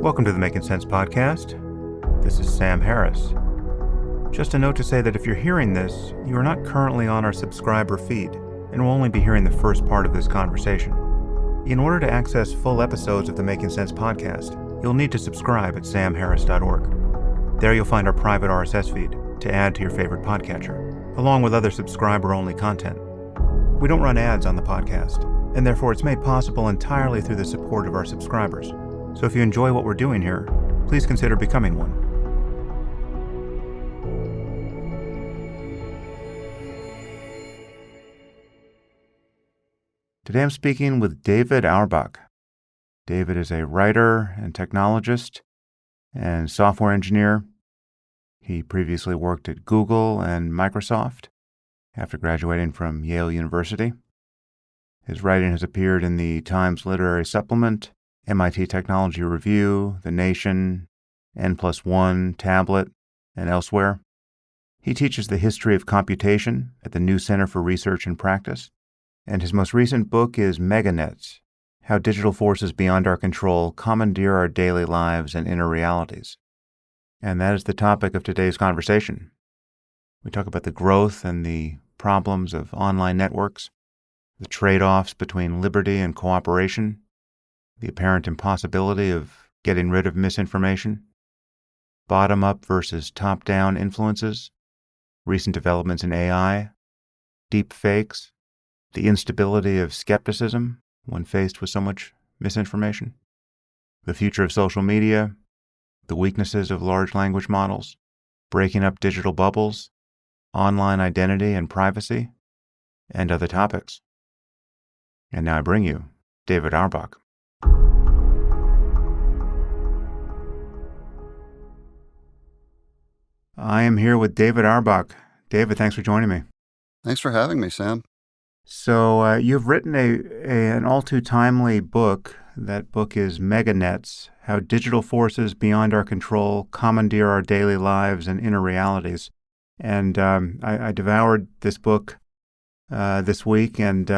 Welcome to the Making Sense podcast. This is Sam Harris. Just a note to say that if you're hearing this, you are not currently on our subscriber feed and will only be hearing the first part of this conversation. In order to access full episodes of the Making Sense podcast, you'll need to subscribe at samharris.org. There you'll find our private RSS feed to add to your favorite podcatcher, along with other subscriber-only content. We don't run ads on the podcast, and therefore it's made possible entirely through the support of our subscribers. So if you enjoy what we're doing here, please consider becoming one. Today I'm speaking with David Auerbach. David is a writer and technologist and software engineer. He previously worked at Google and Microsoft after graduating from Yale University. His writing has appeared in the Times Literary Supplement, MIT Technology Review, The Nation, N+1, Tablet, and elsewhere. He teaches the history of computation at the New Center for Research and Practice, and his most recent book is MEGANETS: How Digital Forces Beyond Our Control Commandeer Our Daily Lives and Inner Realities. And that is the topic of today's conversation. We talk about the growth and the problems of online networks, the trade-offs between liberty and cooperation, the apparent impossibility of getting rid of misinformation, bottom-up versus top-down influences, recent developments in AI, deep fakes, the instability of skepticism when faced with so much misinformation, the future of social media, the weaknesses of large language models, breaking up digital bubbles, online identity and privacy, and other topics. And now I bring you David Auerbach. I am here with David Auerbach. David, thanks for joining me. Thanks for having me, Sam. So you've written an all-too-timely book. That book is MEGANETS: How Digital Forces Beyond Our Control Commandeer Our Daily Lives and Inner Realities. And I devoured this book this week, and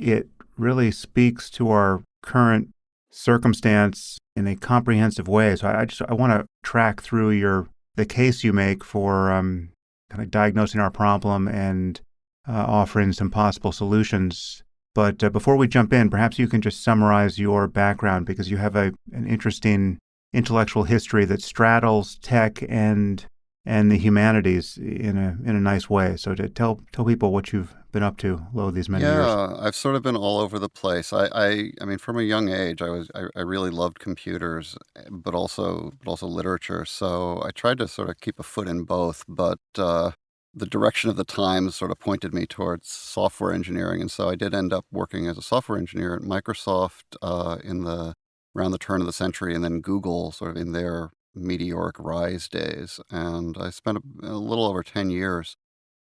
it really speaks to our current circumstance in a comprehensive way. So I want to track through the case you make for kind of diagnosing our problem and offering some possible solutions. But before we jump in, perhaps you can just summarize your background, because you have an interesting intellectual history that straddles tech and the humanities in a nice way. So to tell people what you've been up to these many years. Yeah, I've sort of been all over the place. I mean, from a young age, I really loved computers, but also literature. So I tried to sort of keep a foot in both, but the direction of the times sort of pointed me towards software engineering, and so I did end up working as a software engineer at Microsoft around the turn of the century, and then Google sort of in their meteoric rise days. And I spent a little over 10 years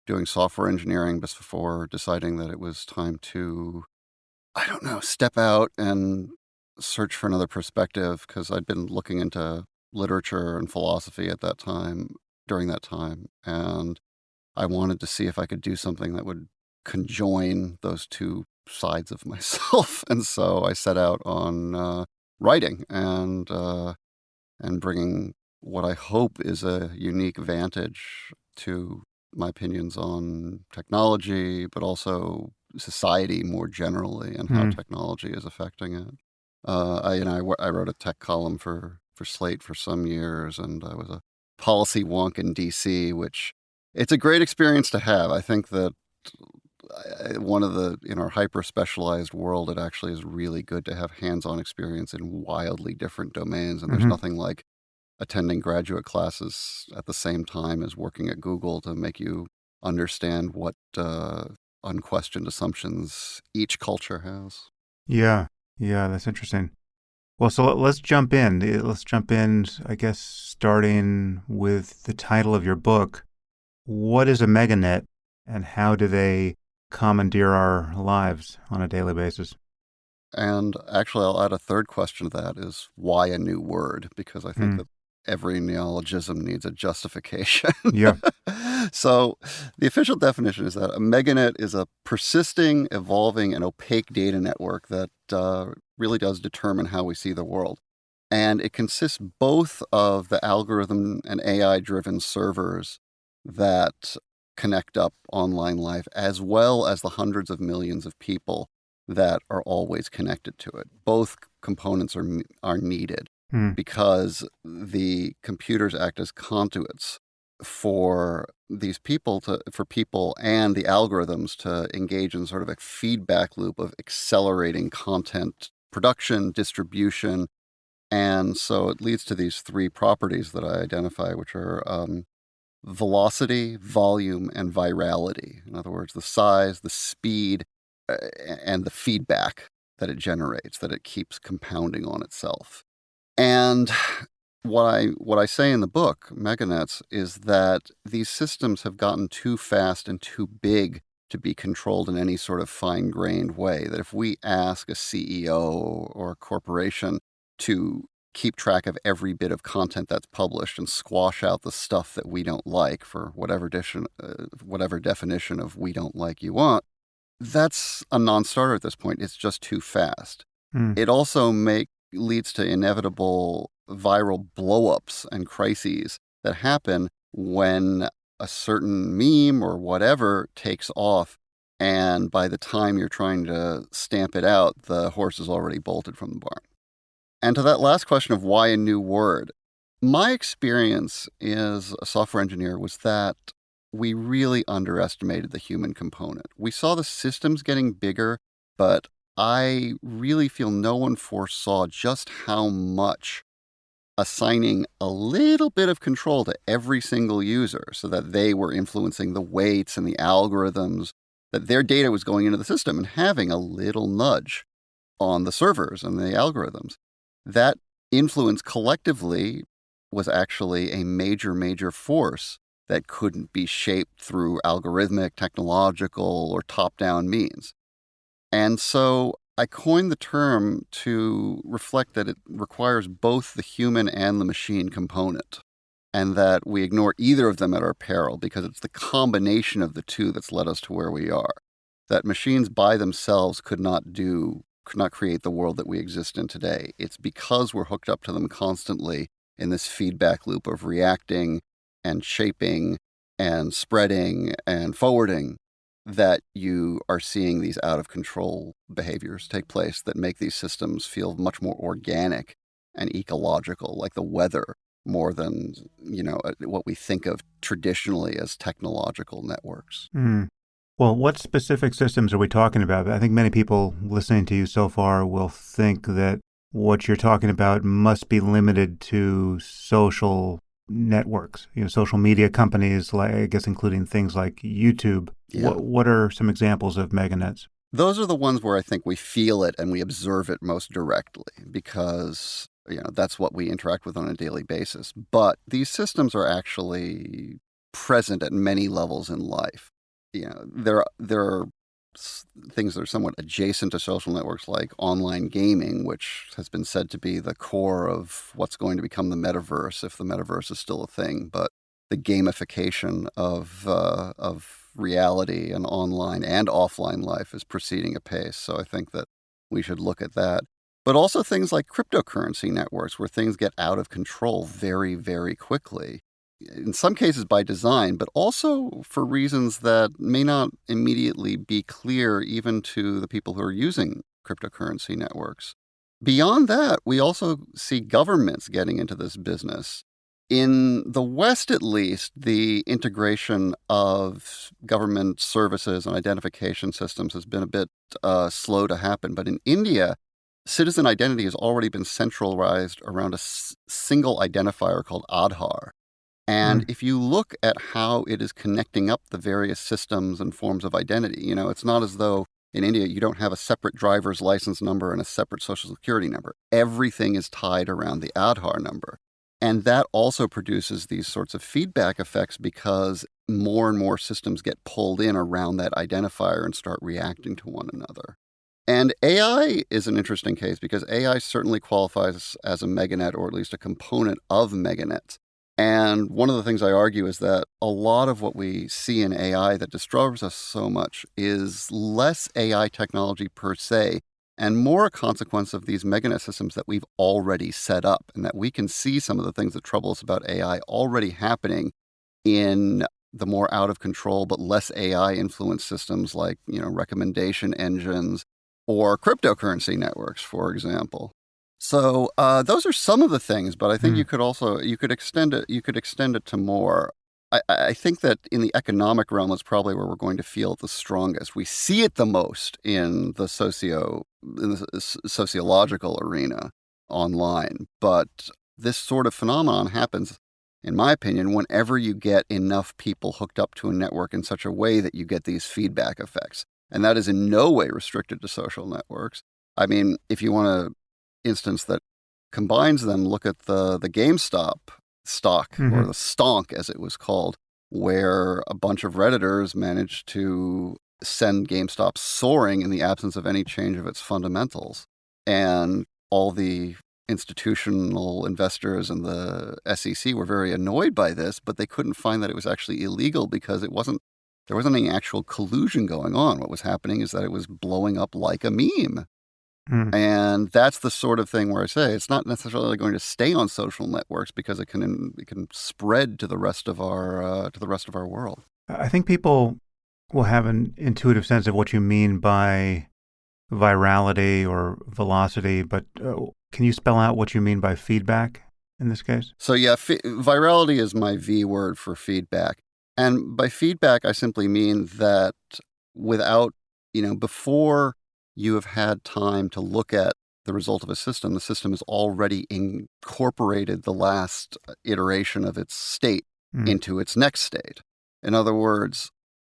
doing software engineering just before deciding that it was time to, step out and search for another perspective, because I'd been looking into literature and philosophy during that time, and I wanted to see if I could do something that would conjoin those two sides of myself. And so I set out on writing and bringing what I hope is a unique vantage to my opinions on technology, but also society more generally, and how technology is affecting it. I wrote a tech column for Slate for some years, and I was a policy wonk in DC, which it's a great experience to have. I think that in our hyper-specialized world, it actually is really good to have hands-on experience in wildly different domains, and there's nothing like attending graduate classes at the same time as working at Google to make you understand what unquestioned assumptions each culture has. Yeah, that's interesting. Well, so let's jump in. I guess, starting with the title of your book. What is a meganet, and how do they commandeer our lives on a daily basis? And actually, I'll add a third question to that, is why a new word? Because I think that every neologism needs a justification. Yeah. So the official definition is that a meganet is a persisting, evolving, and opaque data network that really does determine how we see the world. And it consists both of the algorithm and AI-driven servers that connect up online live, as well as the hundreds of millions of people that are always connected to it. Both components are needed because the computers act as conduits for these people for people and the algorithms to engage in sort of a feedback loop of accelerating content production, distribution. And so it leads to these three properties that I identify, which are velocity, volume, and virality. In other words, the size, the speed, and the feedback that it generates, that it keeps compounding on itself. And what I say in the book, MEGANETS, is that these systems have gotten too fast and too big to be controlled in any sort of fine-grained way. That if we ask a CEO or a corporation to keep track of every bit of content that's published and squash out the stuff that we don't like for whatever definition of we don't like you want, that's a non-starter at this point. It's just too fast. It also leads to inevitable viral blow-ups and crises that happen when a certain meme or whatever takes off, and by the time you're trying to stamp it out, the horse is already bolted from the barn. And to that last question of why a new word, my experience as a software engineer was that we really underestimated the human component. We saw the systems getting bigger, but I really feel no one foresaw just how much assigning a little bit of control to every single user so that they were influencing the weights and the algorithms, that their data was going into the system and having a little nudge on the servers and the algorithms. That influence collectively was actually a major, major force that couldn't be shaped through algorithmic, technological, or top-down means. And so I coined the term to reflect that it requires both the human and the machine component, and that we ignore either of them at our peril because it's the combination of the two that's led us to where we are. That machines by themselves could not create the world that we exist in today. It's because we're hooked up to them constantly in this feedback loop of reacting and shaping and spreading and forwarding that you are seeing these out-of-control behaviors take place that make these systems feel much more organic and ecological, like the weather, more than, what we think of traditionally as technological networks. Well, what specific systems are we talking about? I think many people listening to you so far will think that what you're talking about must be limited to social networks, social media companies, like, I guess, including things like YouTube. Yeah. What are some examples of MEGANETS? Those are the ones where I think we feel it and we observe it most directly because, that's what we interact with on a daily basis. But these systems are actually present at many levels in life. There are things that are somewhat adjacent to social networks like online gaming, which has been said to be the core of what's going to become the metaverse, if the metaverse is still a thing. But the gamification of reality and online and offline life is proceeding apace. So I think that we should look at that. But also things like cryptocurrency networks where things get out of control very, very quickly. In some cases by design, but also for reasons that may not immediately be clear even to the people who are using cryptocurrency networks. Beyond that, we also see governments getting into this business. In the West, at least, the integration of government services and identification systems has been a bit slow to happen. But in India, citizen identity has already been centralized around a single identifier called Aadhaar. And if you look at how it is connecting up the various systems and forms of identity, it's not as though in India you don't have a separate driver's license number and a separate social security number. Everything is tied around the Aadhaar number. And that also produces these sorts of feedback effects because more and more systems get pulled in around that identifier and start reacting to one another. And AI is an interesting case because AI certainly qualifies as a meganet, or at least a component of meganets. And one of the things I argue is that a lot of what we see in AI that disturbs us so much is less AI technology per se, and more a consequence of these meganet systems that we've already set up, and that we can see some of the things that trouble us about AI already happening in the more out of control but less AI influenced systems like, recommendation engines or cryptocurrency networks, for example. So those are some of the things, but I think you could extend it to more. I think that in the economic realm is probably where we're going to feel it the strongest. We see it the most in the sociological arena online, but this sort of phenomenon happens, in my opinion, whenever you get enough people hooked up to a network in such a way that you get these feedback effects. And that is in no way restricted to social networks. I mean, if you want an instance that combines them, look at the GameStop stock, or the stonk as it was called, where a bunch of Redditors managed to send GameStop soaring in the absence of any change of its fundamentals. And all the institutional investors and the SEC were very annoyed by this, but they couldn't find that it was actually illegal because there wasn't any actual collusion going on. What was happening is that it was blowing up like a meme. And that's the sort of thing where I say it's not necessarily going to stay on social networks because it can spread to the rest of our world. I think people will have an intuitive sense of what you mean by virality or velocity, but can you spell out what you mean by feedback in this case? So yeah, virality is my V word for feedback. And by feedback, I simply mean that without, before you have had time to look at the result of a system, the system has already incorporated the last iteration of its state into its next state. In other words,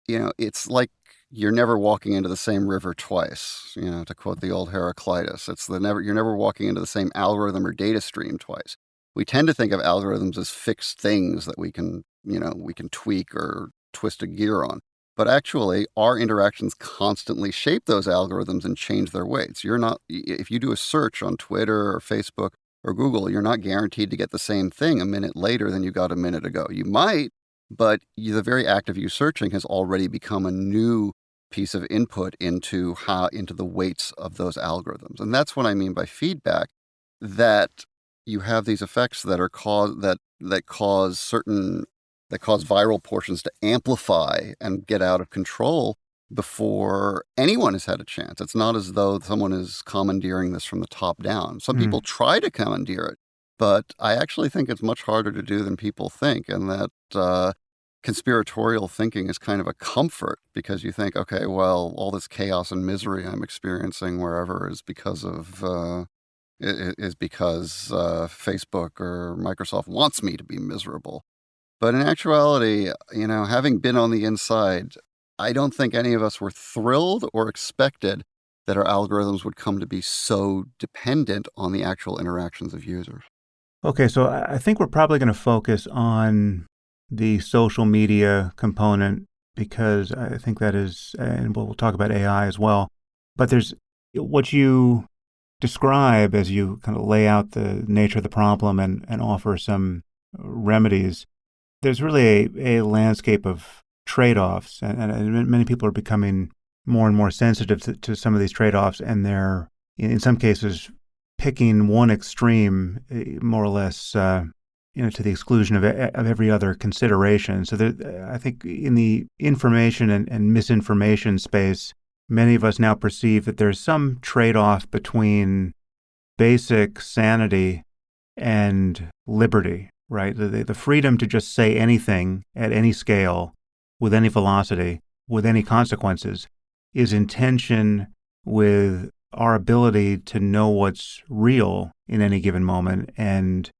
it's like you're never walking into the same river twice, to quote the old Heraclitus. You're never walking into the same algorithm or data stream twice. We tend to think of algorithms as fixed things that we can tweak or twist a gear on. But actually, our interactions constantly shape those algorithms and change their weights. If you do a search on Twitter or Facebook or Google, you're not guaranteed to get the same thing a minute later than you got a minute ago. You might, but the very act of you searching has already become a new piece of input into the weights of those algorithms. And that's what I mean by feedback, that you have these effects that cause viral portions to amplify and get out of control before anyone has had a chance. It's not as though someone is commandeering this from the top down. Some people try to commandeer it, but I actually think it's much harder to do than people think, and that conspiratorial thinking is kind of a comfort because you think, okay, well, all this chaos and misery I'm experiencing wherever is because Facebook or Microsoft wants me to be miserable. But in actuality, having been on the inside, I don't think any of us were thrilled or expected that our algorithms would come to be so dependent on the actual interactions of users. Okay, so I think we're probably going to focus on the social media component because I think that is, and we'll talk about AI as well, but there's what you describe as you kind of lay out the nature of the problem and offer some remedies. There's really a landscape of trade-offs, and many people are becoming more and more sensitive to some of these trade-offs, and they're, in some cases, picking one extreme more or less to the exclusion of every other consideration. So I think in the information and misinformation space, many of us now perceive that there's some trade-off between basic sanity and liberty, right? The freedom to just say anything at any scale, with any velocity, with any consequences, is in tension with our ability to know what's real in any given moment and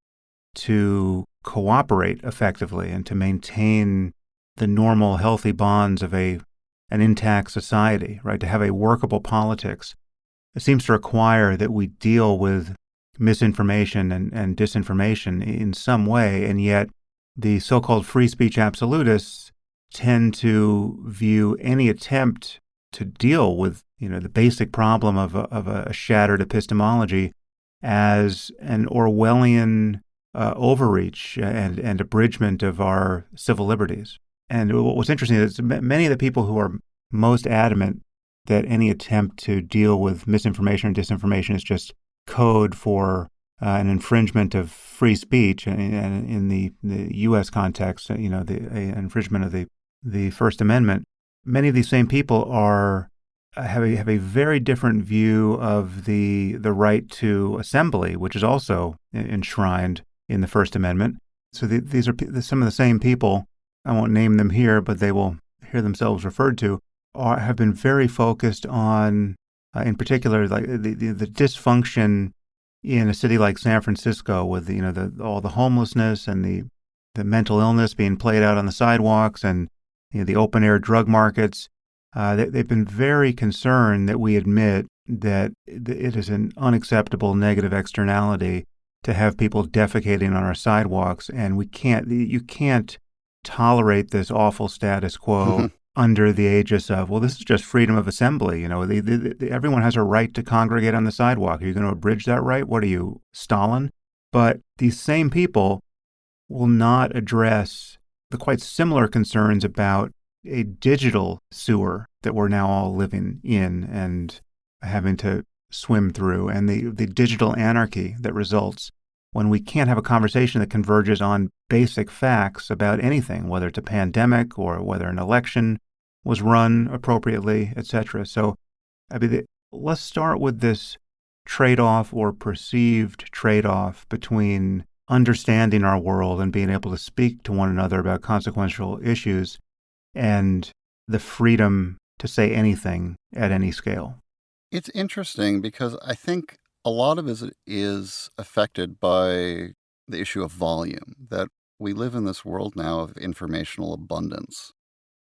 to cooperate effectively and to maintain the normal, healthy bonds of an intact society, right? To have a workable politics. It seems to require that we deal with misinformation and disinformation in some way, and yet the so-called free speech absolutists tend to view any attempt to deal with the basic problem of a shattered epistemology as an Orwellian overreach and abridgment of our civil liberties. And what's interesting is many of the people who are most adamant that any attempt to deal with misinformation or disinformation is just code for an infringement of free speech, and in the U.S. context, an infringement of the First Amendment. Many of these same people have a very different view of the right to assembly, which is also enshrined in the First Amendment. So these are some of the same people. I won't name them here, but they will hear themselves referred to. Have been very focused on, in particular, like the dysfunction in a city like San Francisco, with all the homelessness and the mental illness being played out on the sidewalks, and the open air drug markets. They've been very concerned that we admit that it is an unacceptable negative externality to have people defecating on our sidewalks, and you can't tolerate this awful status quo under the aegis of, well, this is just freedom of assembly. Everyone has a right to congregate on the sidewalk. Are you going to abridge that right? What are you, Stalin? But these same people will not address the quite similar concerns about a digital sewer that we're now all living in and having to swim through, and the digital anarchy that results when we can't have a conversation that converges on basic facts about anything, whether it's a pandemic or whether an election was run appropriately, etc. So, let's start with this trade-off or perceived trade-off between understanding our world and being able to speak to one another about consequential issues and the freedom to say anything at any scale. It's interesting because I think a lot of it is affected by the issue of volume, that we live in this world now of informational abundance.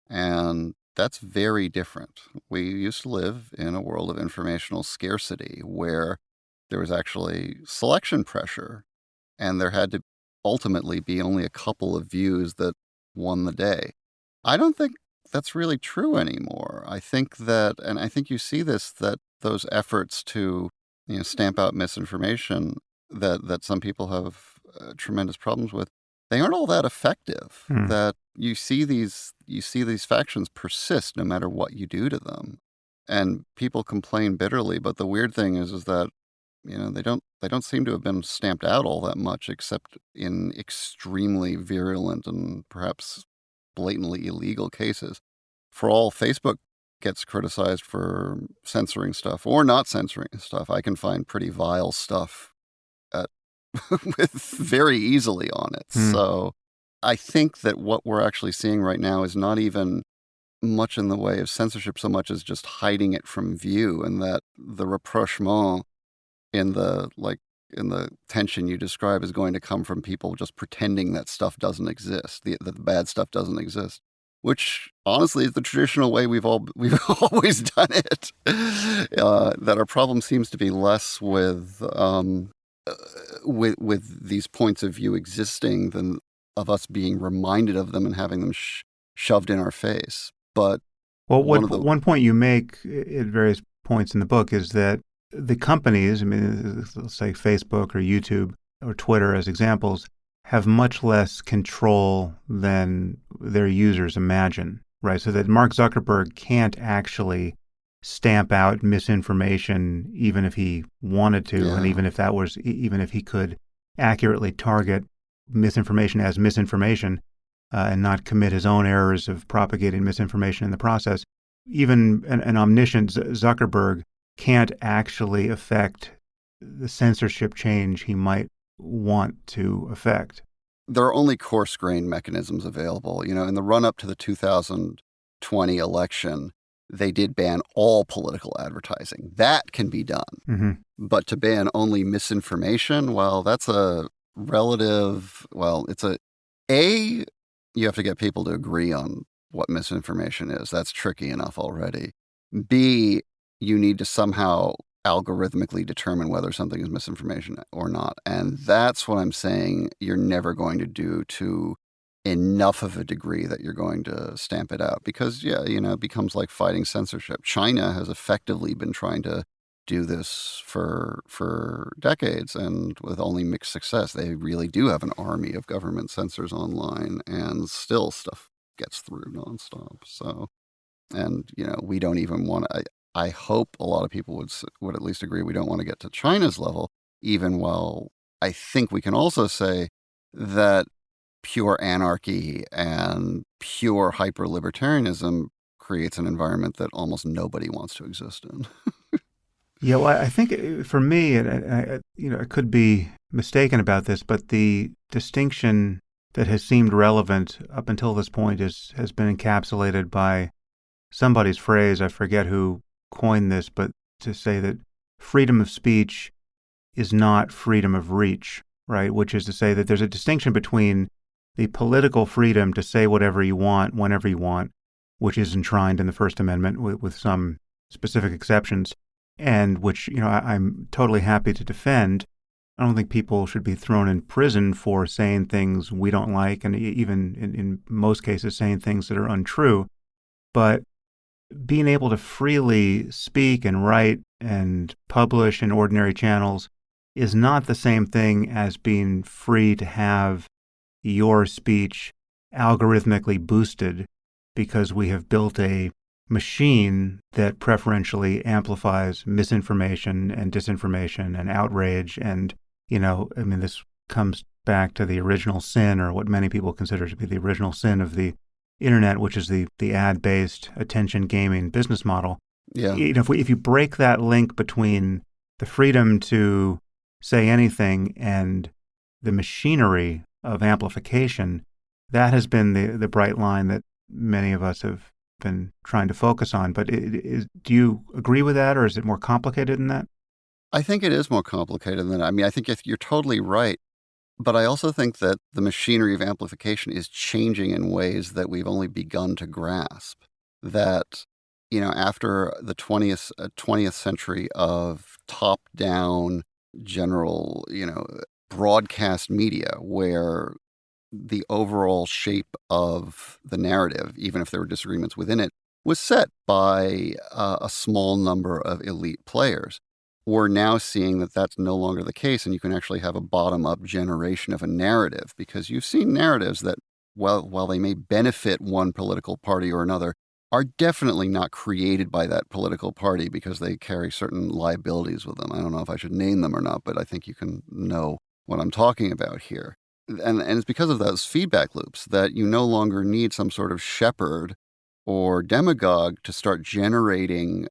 And that's very different. We used to live in a world of informational scarcity where there was actually selection pressure, and there had to ultimately be only a couple of views that won the day. I don't think that's really true anymore. I think that, and I think you see this, that those efforts to stamp out misinformation that some people have tremendous problems with, they aren't all that effective. That you see these factions persist no matter what you do to them, and people complain bitterly. But the weird thing is that they don't seem to have been stamped out all that much, except in extremely virulent and perhaps blatantly illegal cases. For all Facebook gets criticized for censoring stuff or not censoring stuff, I can find pretty vile stuff with very easily on it. So I think that what we're actually seeing right now is not even much in the way of censorship so much as just hiding it from view, and that the rapprochement in the tension you describe is going to come from people just pretending that stuff doesn't exist, that the bad stuff doesn't exist, which honestly is the traditional way we've always done it. That our problem seems to be less with these points of view existing than of us being reminded of them and having them shoved in our face. But one point you make at various points in the book is that the companies, let's say Facebook or YouTube or Twitter as examples, have much less control than their users imagine, right? So that Mark Zuckerberg can't actually stamp out misinformation even if he wanted to, and even if he could accurately target misinformation as misinformation and not commit his own errors of propagating misinformation in the process. Even an omniscient Zuckerberg can't actually affect the censorship change he might want to affect. There are only coarse-grained mechanisms available. In the run-up to the 2020 election, they did ban all political advertising. That can be done. But to ban only misinformation, well, that's a relative, you have to get people to agree on what misinformation is. That's tricky enough already. B, you need to somehow algorithmically determine whether something is misinformation or not. And that's what I'm saying you're never going to do to enough of a degree that you're going to stamp it out. Because, it becomes like fighting censorship. China has effectively been trying to do this for decades, and with only mixed success. They really do have an army of government censors online, and still stuff gets through nonstop. So, and we don't even want to. I hope a lot of people would at least agree we don't want to get to China's level, even while I think we can also say that pure anarchy and pure hyper-libertarianism creates an environment that almost nobody wants to exist in. Yeah, well, I think for me, I could be mistaken about this, but the distinction that has seemed relevant up until this point has been encapsulated by somebody's phrase. I forget who coined this, but to say that freedom of speech is not freedom of reach, right? Which is to say that there's a distinction between the political freedom to say whatever you want, whenever you want, which is enshrined in the First Amendment with some specific exceptions, and which, I'm totally happy to defend. I don't think people should be thrown in prison for saying things we don't like, and even in most cases saying things that are untrue. But being able to freely speak and write and publish in ordinary channels is not the same thing as being free to have your speech algorithmically boosted because we have built a machine that preferentially amplifies misinformation and disinformation and outrage. And, this comes back to the original sin, or what many people consider to be the original sin of the internet, which is the ad-based attention gaming business model. Yeah. If you break that link between the freedom to say anything and the machinery of amplification, that has been the bright line that many of us have been trying to focus on. But do you agree with that, or is it more complicated than that? I think it is more complicated than that. I mean, I think you're totally right. But I also think that the machinery of amplification is changing in ways that we've only begun to grasp. That, after the 20th century of top-down general, broadcast media, where the overall shape of the narrative, even if there were disagreements within it, was set by a small number of elite players. We're now seeing that that's no longer the case, and you can actually have a bottom-up generation of a narrative, because you've seen narratives that, while they may benefit one political party or another, are definitely not created by that political party because they carry certain liabilities with them. I don't know if I should name them or not, but I think you can know what I'm talking about here. And it's because of those feedback loops that you no longer need some sort of shepherd or demagogue to start generating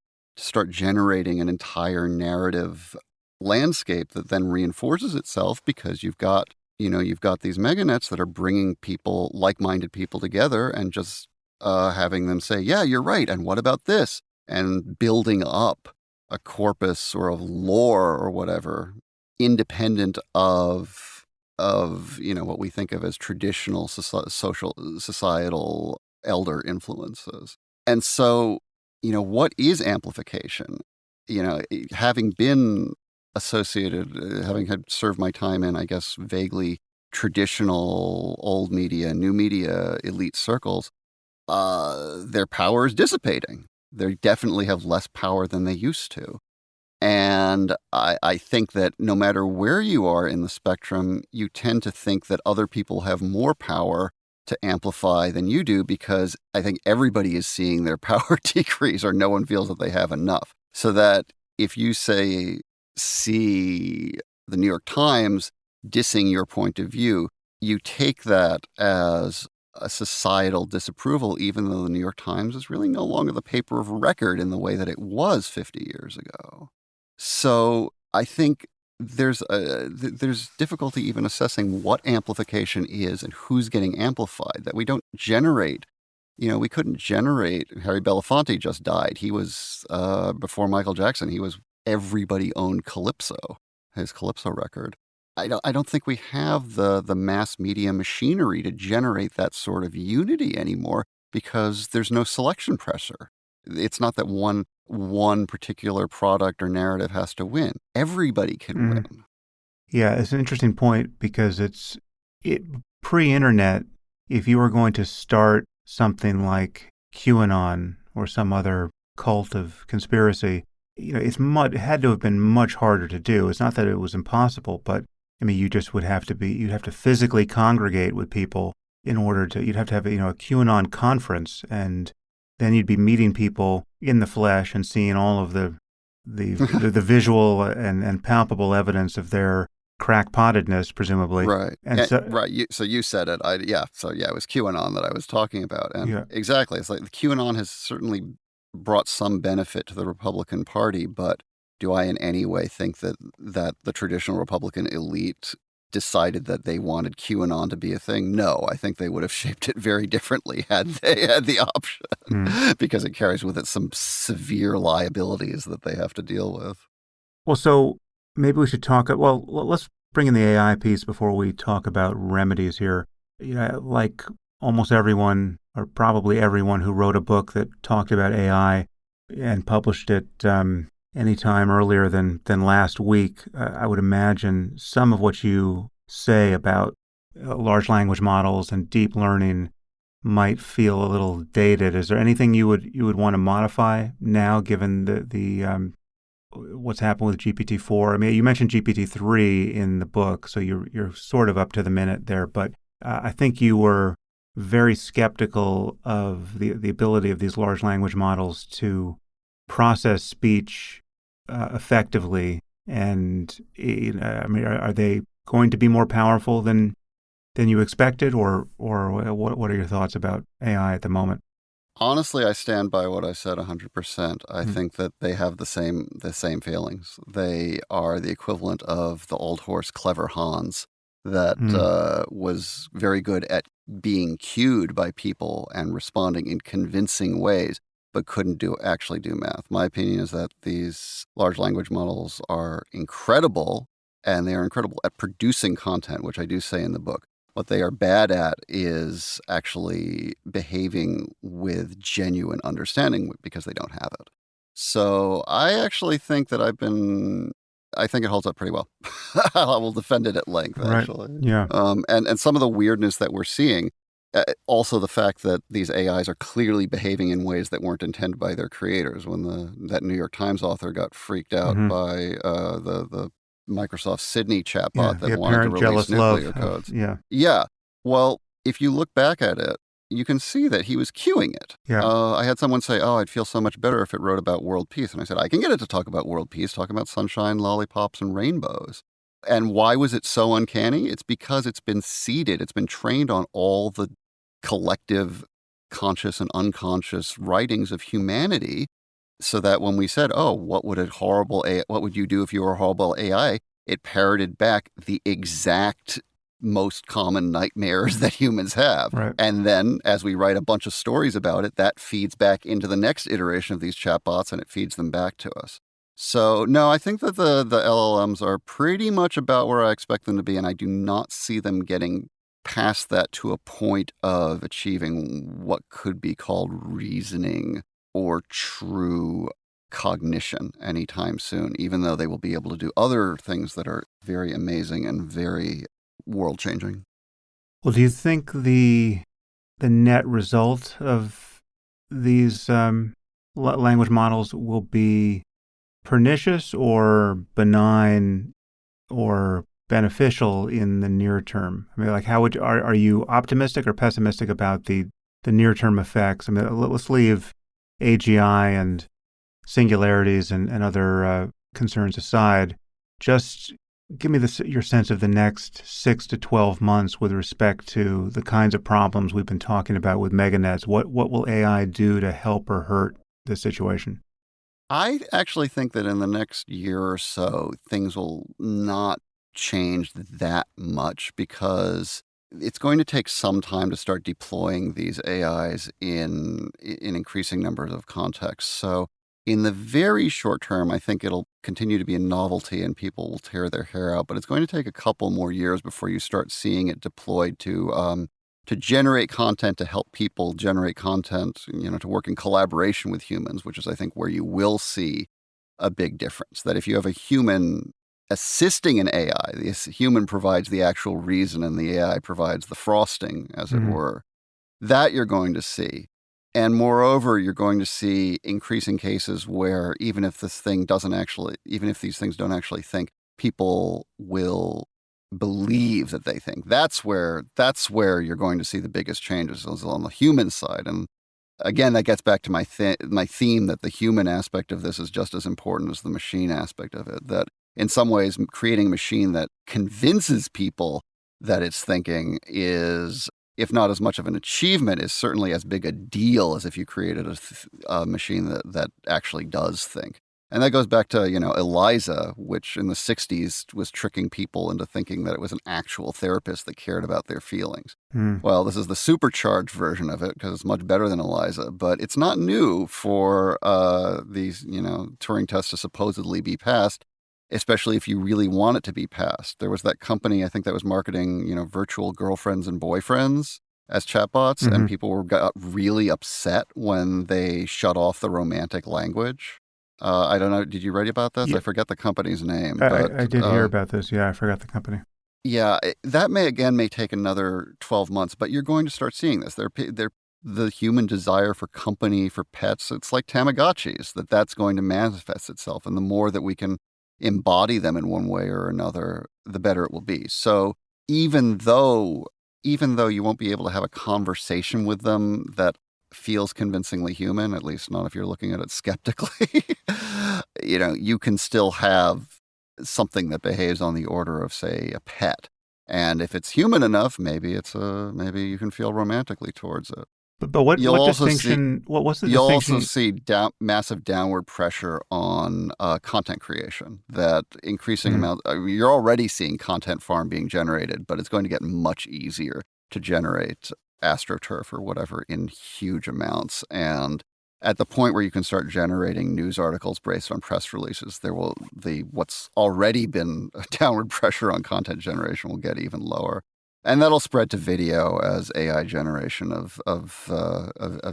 an entire narrative landscape that then reinforces itself, because you've got these meganets that are bringing people, like-minded people, together and just having them say, yeah, you're right, and what about this? And building up a corpus or of lore or whatever, independent of what we think of as traditional societal elder influences. And so, what is amplification? Having been associated, having had served my time in, I guess, vaguely traditional old media, new media elite circles, their power is dissipating. They definitely have less power than they used to. And I think that no matter where you are in the spectrum, you tend to think that other people have more power to amplify than you do, because I think everybody is seeing their power decrease, or no one feels that they have enough. So that if you see the New York Times dissing your point of view, you take that as a societal disapproval, even though the New York Times is really no longer the paper of record in the way that it was 50 years ago. So I think there's difficulty even assessing what amplification is and who's getting amplified, that we don't generate. We couldn't generate. Harry Belafonte just died. He was, before Michael Jackson, everybody owned Calypso, his Calypso record. I don't think we have the mass media machinery to generate that sort of unity anymore, because there's no selection pressure. It's not that one particular product or narrative has to win. Everybody can win. Yeah, it's an interesting point, because pre-internet, if you were going to start something like QAnon or some other cult of conspiracy, it had to have been much harder to do. It's not that it was impossible, but you just you'd have to physically congregate with people in order to, you'd have to have, a QAnon conference, and then you'd be meeting people in the flesh and seeing all of the visual and palpable evidence of their crackpottedness, presumably. Right. And so, right. So you said it. So yeah, it was QAnon that I was talking about. And yeah, exactly. It's like the QAnon has certainly brought some benefit to the Republican Party, but do I in any way think that the traditional Republican elite decided that they wanted QAnon to be a thing? No, I think they would have shaped it very differently had they had the option because it carries with it some severe liabilities that they have to deal with. well, so maybe we should talk. Well, let's bring in the AI piece before we talk about remedies here. Like almost everyone, or probably everyone who wrote a book that talked about AI and published it any time earlier than last week, I would imagine some of what you say about large language models and deep learning might feel a little dated. Is there anything you would want to modify now, given the what's happened with GPT-4? I mean, you mentioned GPT-3 in the book, so you're sort of up to the minute there. But I think you were very skeptical of the ability of these large language models to process speech effectively. And I mean, are they going to be more powerful than you expected, or what are your thoughts about AI at the moment? Honestly, I stand by what I said 100%. I think that they have the same feelings. They are the equivalent of the old horse Clever Hans that was very good at being cued by people and responding in convincing ways, but couldn't actually do math. My opinion is that these large language models are incredible, and they are incredible at producing content, which I do say in the book. What they are bad at is actually behaving with genuine understanding because they don't have it. So I actually think that I think it holds up pretty well. I will defend it at length, Right. actually. Yeah. And some of the weirdness that we're seeing, also the fact that these AIs are clearly behaving in ways that weren't intended by their creators. When that New York Times author got freaked out by the Microsoft Sydney chatbot The that wanted to apparent release jealous love nuclear codes. yeah. Yeah. Well, if you look back at it, you can see that he was cueing it. Yeah. I had someone say, "Oh, I'd feel so much better if it wrote about world peace." And I said, "I can get it to talk about world peace, talk about sunshine, lollipops, and rainbows." And why was it so uncanny? It's because it's been seeded, it's been trained on all the collective conscious and unconscious writings of humanity, so that when we said, "Oh, what would you do if you were a horrible AI?" It parroted back the exact most common nightmares that humans have. Right. And then as we write a bunch of stories about it, that feeds back into the next iteration of these chatbots and it feeds them back to us. So no, I think that the LLMs are pretty much about where I expect them to be, and I do not see them getting past that to a point of achieving what could be called reasoning or true cognition anytime soon, even though they will be able to do other things that are very amazing and very world-changing. Well, do you think the net result of these language models will be pernicious or benign or beneficial in the near term? I mean, like, are you optimistic or pessimistic about the near term effects? I mean, let's leave AGI and singularities and other concerns aside. Just give me your sense of the next 6 to 12 months with respect to the kinds of problems we've been talking about with meganets. What will AI do to help or hurt this situation? I actually think that in the next year or so, things will not change that much because it's going to take some time to start deploying these AIs in increasing numbers of contexts. So in the very short term, I think it'll continue to be a novelty and people will tear their hair out, but it's going to take a couple more years before you start seeing it deployed to generate content, to help people generate content, to work in collaboration with humans, which is, I think, where you will see a big difference. That if you have a human assisting an AI, the human provides the actual reason and the AI provides the frosting, as it were, that you're going to see. And moreover, you're going to see increasing cases where even if these things don't actually think, people will believe that they think. That's where you're going to see the biggest changes, is on the human side. And again, that gets back to my theme that the human aspect of this is just as important as the machine aspect of it. That in some ways, creating a machine that convinces people that it's thinking is, if not as much of an achievement, is certainly as big a deal as if you created a machine that actually does think. And that goes back to, Eliza, which in the 60s was tricking people into thinking that it was an actual therapist that cared about their feelings. Hmm. Well, this is the supercharged version of it because it's much better than Eliza, but it's not new for these, Turing tests to supposedly be passed, especially if you really want it to be passed. There was that company, I think, that was marketing, virtual girlfriends and boyfriends as chatbots, and people got really upset when they shut off the romantic language. I don't know. Did you read about this? Yeah, I forget the company's name, I but did hear about this. Yeah, I forgot the company. yeah, that may take another 12 months, but you're going to start seeing this. They're the human desire for company, for pets. It's like Tamagotchis, that's going to manifest itself. And the more that we can embody them in one way or another, the better it will be. So even though you won't be able to have a conversation with them that feels convincingly human, at least not if you're looking at it skeptically, you can still have something that behaves on the order of, say, a pet. And if it's human enough, maybe you can feel romantically towards it. But what You'll what also see distinction? What's the you'll also distinction? see massive downward pressure on content creation. That increasing Hmm. amount. You're already seeing content farm being generated, but it's going to get much easier to generate AstroTurf or whatever in huge amounts. And at the point where you can start generating news articles based on press releases, what's already been a downward pressure on content generation will get even lower. And that'll spread to video as AI generation of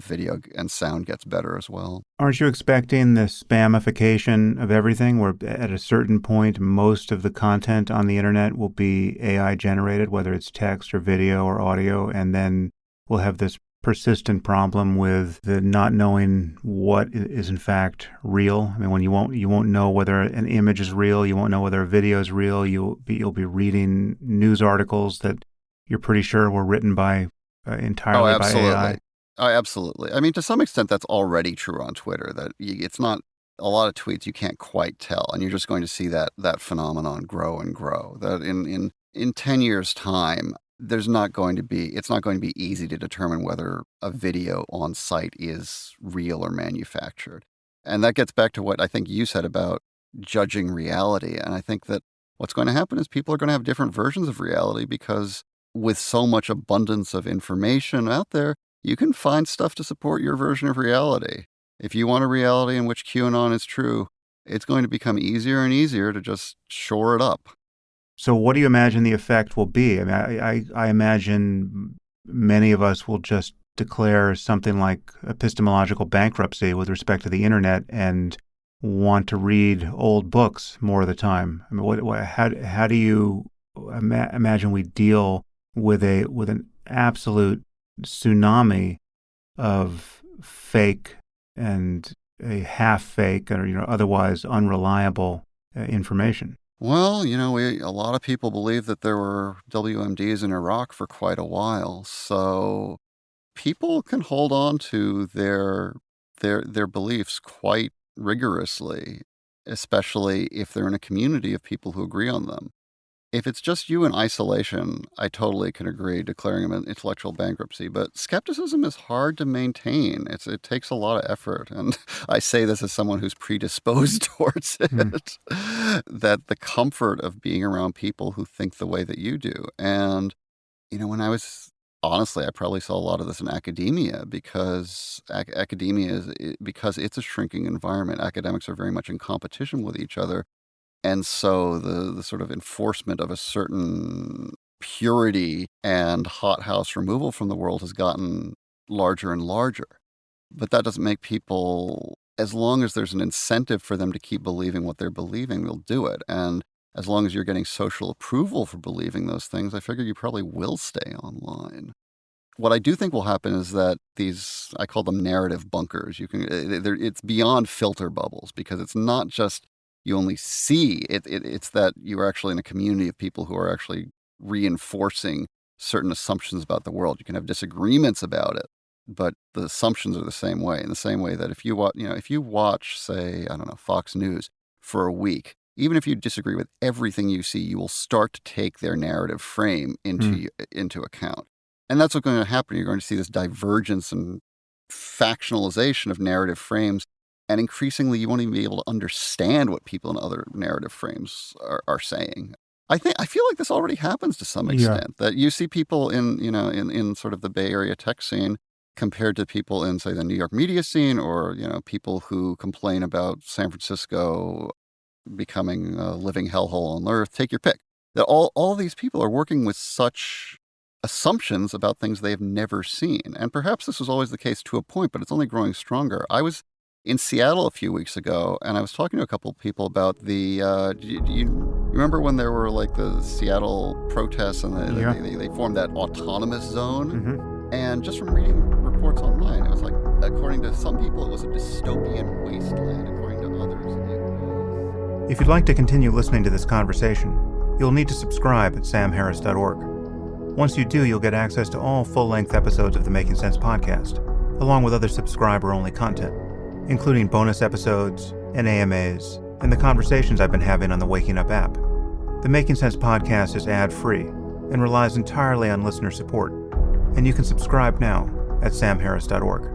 video and sound gets better as well. Aren't you expecting the spamification of everything, where at a certain point, most of the content on the internet will be AI generated, whether it's text or video or audio, and then we'll have this persistent problem with the not knowing what is in fact real? I mean, when you won't know whether an image is real, you won't know whether a video is real. You'll be reading news articles that you're pretty sure were written by Oh, entirely by absolutely. AI. Oh, absolutely. I mean, to some extent, that's already true on Twitter. It's not a lot of tweets you can't quite tell, and you're just going to see that phenomenon grow and grow. That in 10 years' time, it's not going to be easy to determine whether a video on site is real or manufactured. And that gets back to what I think you said about judging reality. And I think that what's going to happen is people are going to have different versions of reality because with so much abundance of information out there, you can find stuff to support your version of reality. If you want a reality in which QAnon is true, it's going to become easier and easier to just shore it up. So what do you imagine the effect will be? I mean, I imagine many of us will just declare something like epistemological bankruptcy with respect to the internet and want to read old books more of the time. I mean, how do you imagine we deal with an absolute tsunami of fake and a half fake or otherwise unreliable information? Well, a lot of people believe that there were WMDs in Iraq for quite a while, so people can hold on to their beliefs quite rigorously, especially if they're in a community of people who agree on them. If it's just you in isolation, I totally can agree declaring them an intellectual bankruptcy, but skepticism is hard to maintain. It takes a lot of effort, and I say this as someone who's predisposed towards Hmm. it, that the comfort of being around people who think the way that you do. And, when I was honestly, I probably saw a lot of this in academia because because it's a shrinking environment. Academics are very much in competition with each other. And so the sort of enforcement of a certain purity and hothouse removal from the world has gotten larger and larger. But that doesn't make people, as long as there's an incentive for them to keep believing what they're believing, they'll do it. And as long as you're getting social approval for believing those things, I figure you probably will stay online. What I do think will happen is that I call them narrative bunkers. It's beyond filter bubbles because it's not just you only see it. It's that you're actually in a community of people who are actually reinforcing certain assumptions about the world. You can have disagreements about it, but the assumptions are the same way. In the same way that if you watch, say, I don't know, Fox News for a week, even if you disagree with everything you see, you will start to take their narrative frame into account. And that's what's going to happen. You're going to see this divergence and factionalization of narrative frames. And increasingly, you won't even be able to understand what people in other narrative frames are saying. I feel like this already happens to some extent. That you see people in sort of the Bay Area tech scene compared to people in, say, the New York media scene, or people who complain about San Francisco becoming a living hellhole on earth. Take your pick. That all these people are working with such assumptions about things they have never seen. And perhaps this was always the case to a point, but it's only growing stronger. I was in Seattle a few weeks ago, and I was talking to a couple of people about the. Do you remember when there were like the Seattle protests and they formed that autonomous zone? Mm-hmm. And just from reading reports online, it was like, according to some people, it was a dystopian wasteland. According to others, it was. If you'd like to continue listening to this conversation, you'll need to subscribe at samharris.org. Once you do, you'll get access to all full-length episodes of the Making Sense podcast, along with other subscriber-only content, including bonus episodes and AMAs, and the conversations I've been having on the Waking Up app. The Making Sense podcast is ad-free and relies entirely on listener support, and you can subscribe now at samharris.org.